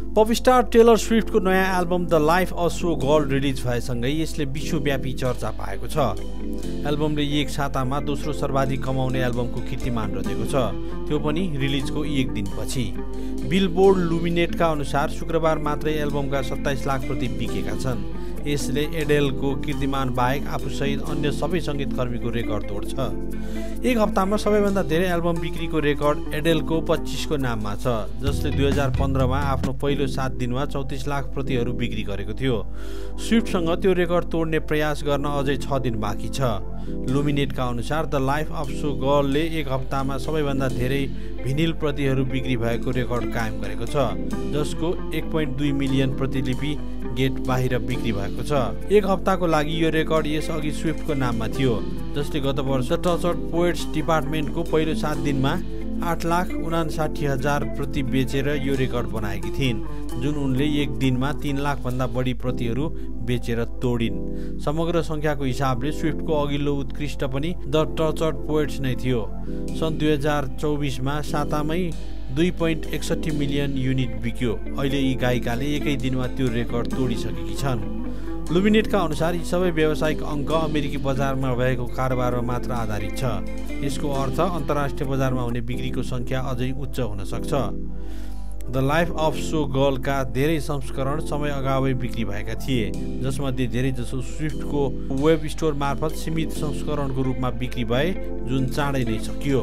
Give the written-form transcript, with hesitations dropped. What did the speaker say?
Pop star tailor स्विफ्टको नयाँ album the life of so girl release भएसँगै यसले विश्वव्यापी चर्चा पाएको छ। एल्बमले एक सातामा दोस्रो सर्वाधिक कमाउने एल्बमको कीर्तिमान रचेको छ, त्यो पनि रिलिजको एक दिनपछि। बिलबोर्ड लुमिनेटका अनुसार शुक्रबार मात्रै एल्बमका 27 लाख प्रति बिकेका छन्। यसले एडेलको कीर्तिमान बाहेक आफूसहित अन्य सबै सङ्गीतकर्मीको रेकर्ड तोड्छ। एक हप्तामा सबैभन्दा धेरै एल्बम बिक्रीको रेकर्ड एडेलको 25 को नाममा छ, जसले 2015मा आफ्नो पहिलो 7 दिनमा 34 लाख प्रतिहरू बिक्री गरेको थियो। स्विफ्टसँग त्यो रेकर्ड तोड्ने प्रयास गर्न अझै 6 दिन बाँकी छ। लुमिनेटका अनुसार द लाइफ अफ सो गर्लले एक हप्तामा सबैभन्दा धेरै भिनिल प्रतिहरू बिक्री भएको रेकर्ड कायम गरेको छ, जसको 1.2 मिलियन प्रतिलिपि गेट बाहिर बिक्री भएको छ। एक हप्ताको लागि यो रेकर्ड यसअघि स्विफ्टको नाममा थियो, जसले गत वर्ष टचर्ड पोएट्स डिपार्टमेन्टको पहिलो 7 दिनमा 8,59,000 प्रति बेचेर यो रेकर्ड बनाएकी थिइन्, जुन उनले एक दिनमा 3 लाख भन्दा बढी प्रतिहरू बेचेर तोडिन्। समग्र सङ्ख्याको हिसाबले स्विफ्टको अघिल्लो उत्कृष्ट पनि द टचर्ड पोएट्स नै थियो। सन् 2024मा सातामै 2.61 मिलियन युनिट बिक्यो। अहिले यी गायिकाले एकै दिनमा त्यो रेकर्ड तोडिसकेकी छन्। लुमिनेटका अनुसार यी सबै व्यावसायिक अङ्क अमेरिकी बजारमा भएको कारोबारमा मात्र आधारित छ। यसको अर्थ अन्तर्राष्ट्रिय बजारमा हुने बिक्रीको सङ्ख्या अझै उच्च हुन सक्छ। द लाइफ अफ सो गर्लका धेरै संस्करण समय अगावै बिक्री भएका थिए, जसमध्ये धेरैजसो स्विफ्टको वेब स्टोर मार्फत सीमित संस्करणको रूपमा बिक्री भए, जुन चाँडै नै सकियो।